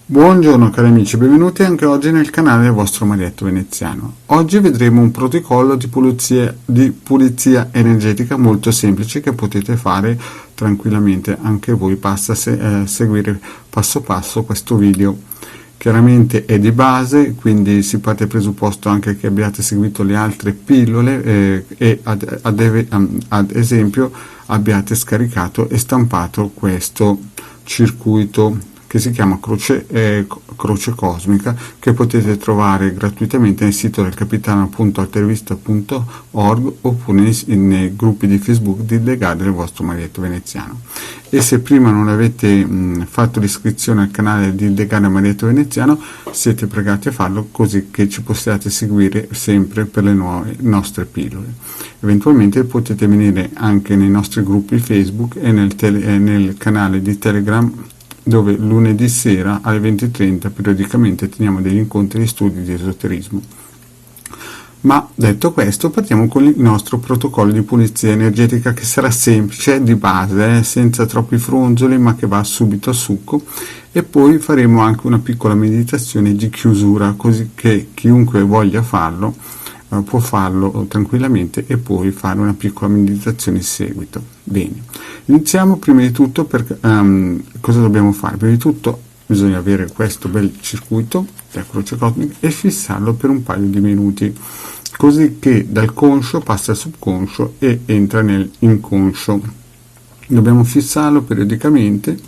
Buongiorno cari amici, benvenuti anche oggi nel canale del vostro Marietto Veneziano. Oggi vedremo un protocollo di pulizia energetica molto semplice che potete fare tranquillamente anche voi, basta seguire passo passo questo video. Chiaramente è di base, quindi si parte dal presupposto anche che abbiate seguito le altre pillole e ad esempio abbiate scaricato e stampato questo circuito che si chiama croce cosmica, che potete trovare gratuitamente nel sito del capitano.altervista.org oppure nei gruppi di Facebook di Legare del vostro Marietto Veneziano. E se prima non avete fatto l'iscrizione al canale di Legare Marietto Veneziano, siete pregati a farlo, così che ci possiate seguire sempre per le nostre pillole. Eventualmente potete venire anche nei nostri gruppi Facebook e nel canale di Telegram, dove lunedì sera alle 20:30 periodicamente teniamo degli incontri di studi di esoterismo. Ma detto questo, partiamo con il nostro protocollo di pulizia energetica, che sarà semplice, di base, senza troppi fronzoli, ma che va subito a succo, e poi faremo anche una piccola meditazione di chiusura, così che chiunque voglia farlo può farlo tranquillamente e poi fare una piccola meditazione in seguito. Bene, iniziamo. Prima di tutto, cosa dobbiamo fare? Prima di tutto bisogna avere questo bel circuito della croce cosmica e fissarlo per un paio di minuti, così che dal conscio passa al subconscio e entra nell'inconscio. Dobbiamo fissarlo periodicamente.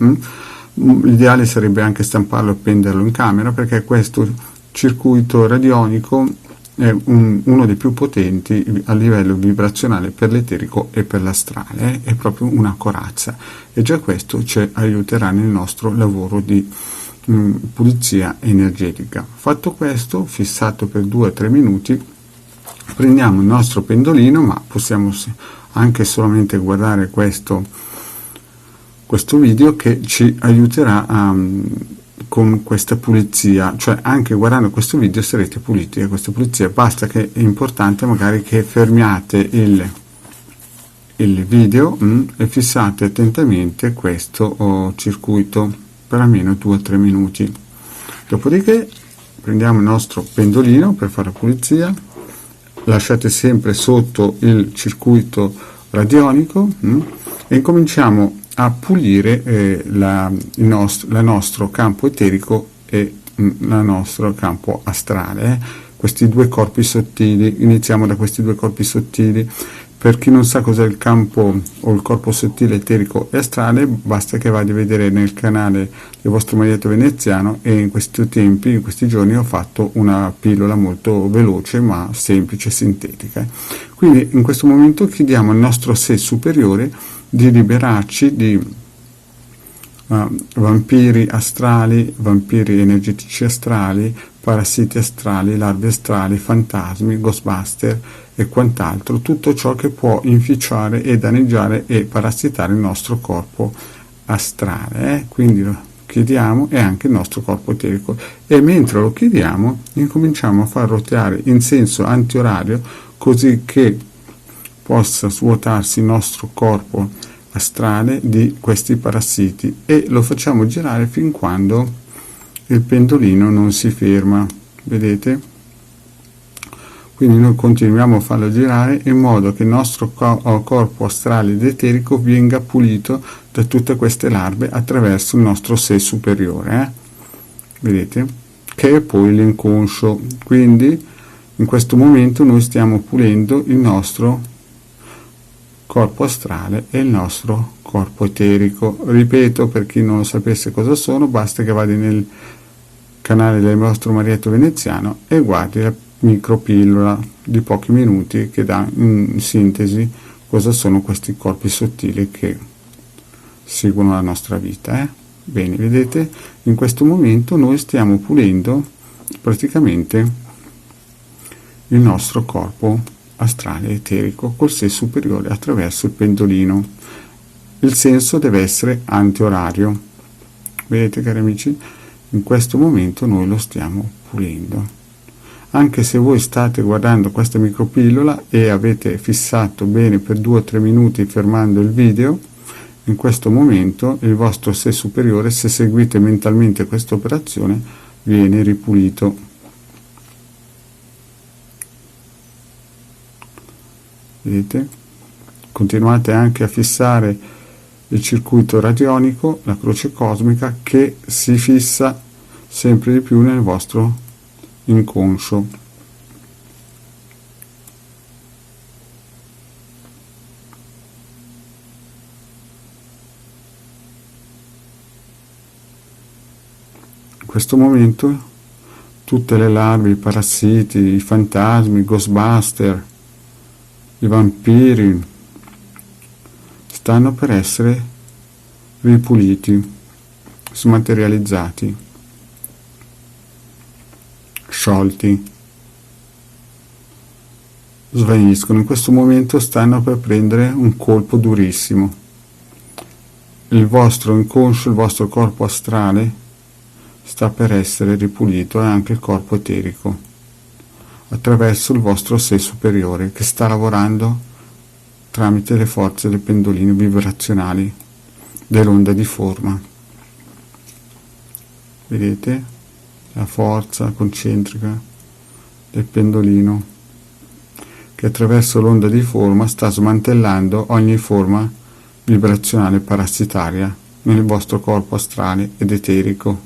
L'ideale sarebbe anche stamparlo e appenderlo in camera, perché questo circuito radionico è uno dei più potenti a livello vibrazionale per l'eterico e per l'astrale, è proprio una corazza, e già questo ci aiuterà nel nostro lavoro di pulizia energetica. Fatto questo, fissato per 2-3 minuti, prendiamo il nostro pendolino, ma possiamo anche solamente guardare questo video che ci aiuterà con questa pulizia, cioè anche guardando questo video sarete puliti. Questa pulizia basta che è importante magari che fermiate il video e fissate attentamente questo circuito per almeno 2-3 minuti. Dopodiché prendiamo il nostro pendolino per fare la pulizia, lasciate sempre sotto il circuito radionico e incominciamo a pulire il nostro campo eterico e il nostro campo astrale, questi due corpi sottili. Iniziamo da questi due corpi sottili. Per chi non sa cos'è il campo o il corpo sottile eterico e astrale, basta che vada a vedere nel canale del vostro Marietto Veneziano, e in questi giorni ho fatto una pillola molto veloce ma semplice e sintetica. Quindi in questo momento chiediamo al nostro sé superiore di liberarci di vampiri astrali, vampiri energetici astrali, parassiti astrali, larve astrali, fantasmi, ghostbuster e quant'altro, tutto ciò che può inficiare e danneggiare e parassitare il nostro corpo astrale. Quindi lo chiediamo, e anche il nostro corpo eterico, e mentre lo chiediamo incominciamo a far roteare in senso antiorario, così che possa svuotarsi il nostro corpo astrale di questi parassiti, e lo facciamo girare fin quando il pendolino non si ferma. Vedete? Quindi noi continuiamo a farlo girare in modo che il nostro corpo astrale ed eterico venga pulito da tutte queste larve attraverso il nostro sé superiore, vedete? Che è poi l'inconscio. Quindi in questo momento noi stiamo pulendo il nostro corpo astrale e il nostro corpo eterico. Ripeto, per chi non sapesse cosa sono, basta che vada nel canale del vostro Marietto Veneziano e guardi la micropillola di pochi minuti che dà in sintesi cosa sono questi corpi sottili che seguono la nostra vita. Bene, vedete, in questo momento noi stiamo pulendo praticamente il nostro corpo astrale eterico col sé superiore attraverso il pendolino. Il senso deve essere antiorario. Vedete, cari amici, in questo momento noi lo stiamo pulendo. Anche se voi state guardando questa micropillola e avete fissato bene per 2 o 3 minuti fermando il video, In questo momento il vostro sé superiore, se seguite mentalmente questa operazione, viene ripulito. Vedete? Continuate anche a fissare il circuito radionico, la croce cosmica, che si fissa sempre di più nel vostro inconscio. In questo momento tutte le larve, i parassiti, i fantasmi, i ghostbuster, i vampiri stanno per essere ripuliti, smaterializzati, sciolti, svaniscono. In questo momento stanno per prendere un colpo durissimo. Il vostro inconscio, il vostro corpo astrale sta per essere ripulito, e anche il corpo eterico, attraverso il vostro sé superiore, che sta lavorando tramite le forze del pendolino vibrazionali dell'onda di forma. Vedete la forza concentrica del pendolino che attraverso l'onda di forma sta smantellando ogni forma vibrazionale parassitaria nel vostro corpo astrale ed eterico.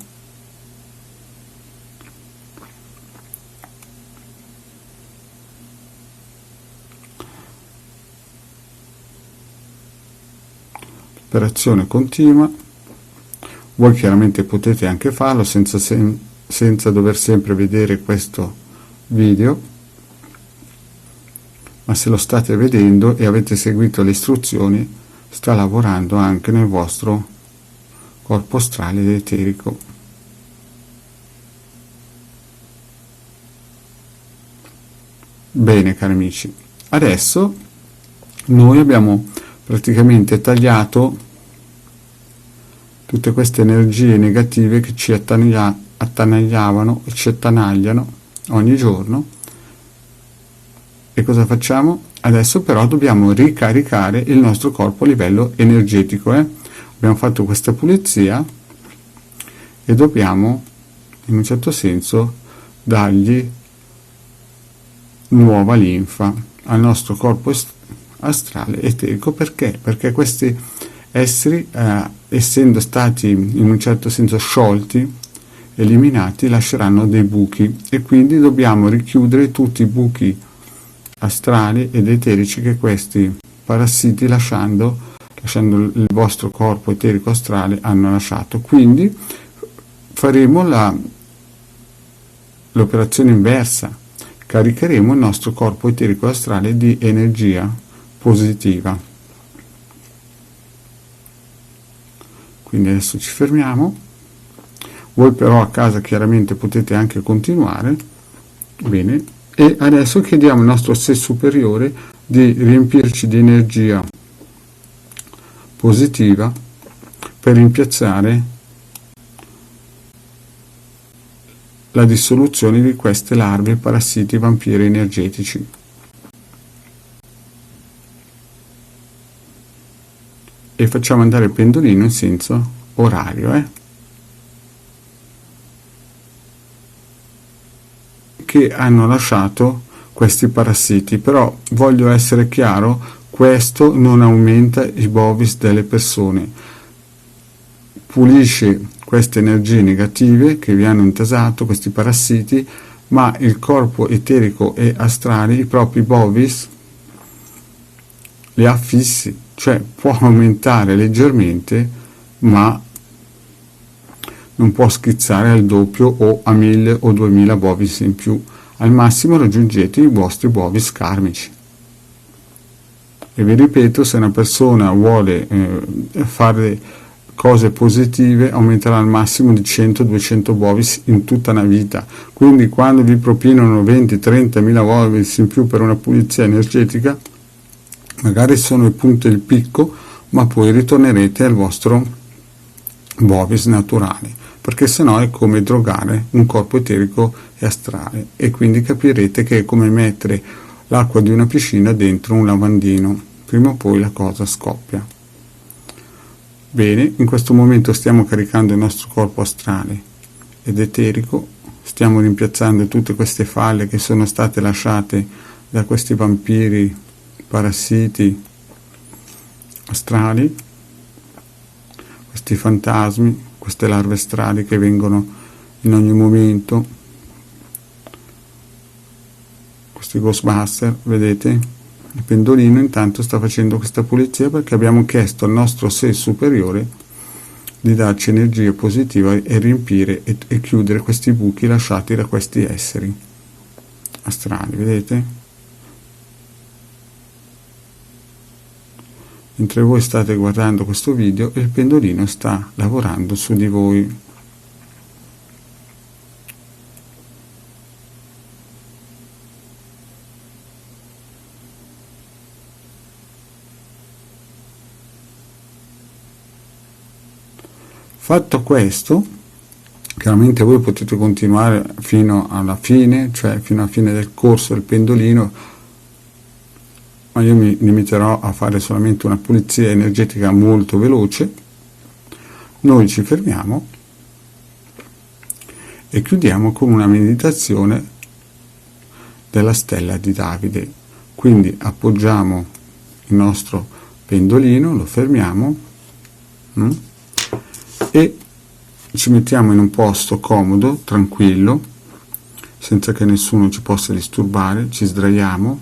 L'operazione continua. Voi chiaramente potete anche farlo senza dover sempre vedere questo video, ma se lo state vedendo e avete seguito le istruzioni, sta lavorando anche nel vostro corpo astrale ed eterico. Bene, cari amici, adesso noi abbiamo praticamente tagliato tutte queste energie negative che ci attanagliavano e ci attanagliano ogni giorno. E cosa facciamo? Adesso però dobbiamo ricaricare il nostro corpo a livello energetico. Abbiamo fatto questa pulizia e dobbiamo, in un certo senso, dargli nuova linfa al nostro corpo astrale eterico. Perché? Perché questi esseri, essendo stati in un certo senso sciolti, eliminati, lasceranno dei buchi, e quindi dobbiamo richiudere tutti i buchi astrali ed eterici che questi parassiti, lasciando il vostro corpo eterico astrale, hanno lasciato. Quindi faremo l'operazione inversa, caricheremo il nostro corpo eterico astrale di energia positiva. Quindi adesso ci fermiamo. Voi però a casa chiaramente potete anche continuare. Bene, e adesso chiediamo al nostro sé superiore di riempirci di energia positiva per rimpiazzare la dissoluzione di queste larve, parassiti, vampiri energetici. E facciamo andare il pendolino in senso orario, che hanno lasciato questi parassiti. Però voglio essere chiaro, questo non aumenta i bovis delle persone, pulisce queste energie negative che vi hanno intasato, questi parassiti, ma il corpo eterico e astrale, i propri bovis, li ha fissi, cioè può aumentare leggermente, ma non può schizzare al doppio o a 1000 o 2000 bovis in più. Al massimo raggiungete i vostri bovis karmici. E vi ripeto, se una persona vuole fare cose positive, aumenterà al massimo di 100-200 bovis in tutta una vita. Quindi quando vi propinano 20-30.000 bovis in più per una pulizia energetica, magari sono il punto del picco, ma poi ritornerete al vostro bovis naturale, perché sennò è come drogare un corpo eterico e astrale, e quindi capirete che è come mettere l'acqua di una piscina dentro un lavandino, prima o poi la cosa scoppia. Bene, in questo momento stiamo caricando il nostro corpo astrale ed eterico, stiamo rimpiazzando tutte queste falle che sono state lasciate da questi vampiri parassiti astrali, questi fantasmi, queste larve astrali che vengono in ogni momento, questi ghostbuster, vedete? Il pendolino intanto sta facendo questa pulizia perché abbiamo chiesto al nostro sé superiore di darci energia positiva e riempire e chiudere questi buchi lasciati da questi esseri astrali, vedete? Mentre voi state guardando questo video, il pendolino sta lavorando su di voi. Fatto questo, chiaramente voi potete continuare fino alla fine, cioè fino alla fine del corso del pendolino, ma io mi limiterò a fare solamente una pulizia energetica molto veloce. Noi ci fermiamo e chiudiamo con una meditazione della stella di Davide. Quindi appoggiamo il nostro pendolino, lo fermiamo e ci mettiamo in un posto comodo, tranquillo, senza che nessuno ci possa disturbare, ci sdraiamo,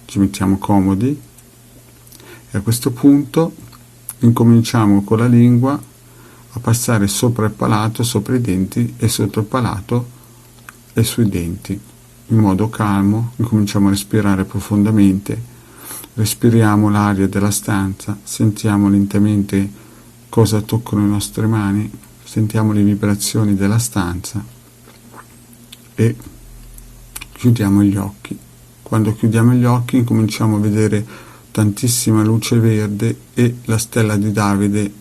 ci mettiamo comodi e a questo punto incominciamo con la lingua a passare sopra il palato, sopra i denti e sotto il palato e sui denti, in modo calmo. Incominciamo a respirare profondamente. Respiriamo l'aria della stanza, sentiamo lentamente cosa toccano le nostre mani, sentiamo le vibrazioni della stanza e chiudiamo gli occhi. Quando chiudiamo gli occhi incominciamo a vedere tantissima luce verde e la stella di Davide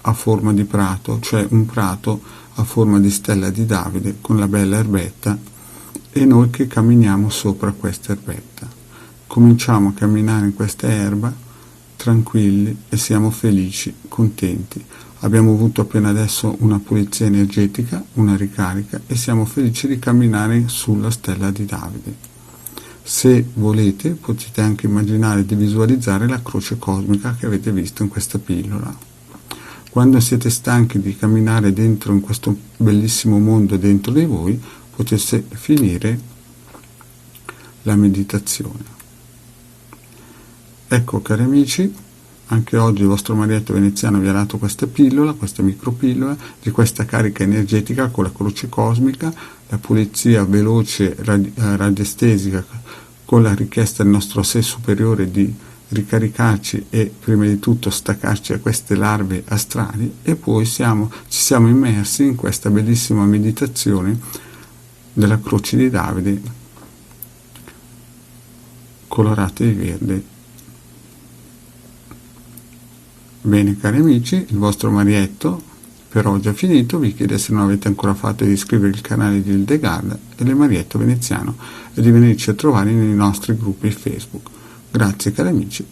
a forma di prato, cioè un prato a forma di stella di Davide con la bella erbetta e noi che camminiamo sopra questa erbetta. Cominciamo a camminare in questa erba tranquilli e siamo felici, contenti. Abbiamo avuto appena adesso una pulizia energetica, una ricarica e siamo felici di camminare sulla stella di Davide. Se volete potete anche immaginare di visualizzare la croce cosmica che avete visto in questa pillola. Quando siete stanchi di camminare dentro in questo bellissimo mondo dentro di voi, potete finire la meditazione. Ecco cari amici, anche oggi il vostro Marietto Veneziano vi ha dato questa pillola, questa micropillola di questa carica energetica con la croce cosmica, la pulizia veloce radiestesica con la richiesta del nostro sé superiore di ricaricarci e prima di tutto staccarci da queste larve astrali e poi ci siamo immersi in questa bellissima meditazione della croce di Davide colorata di verde. Bene cari amici, il vostro Marietto per oggi è finito, vi chiede se non avete ancora fatto di iscrivervi al canale di Hildegard e del Marietto Veneziano e di venirci a trovare nei nostri gruppi Facebook. Grazie cari amici.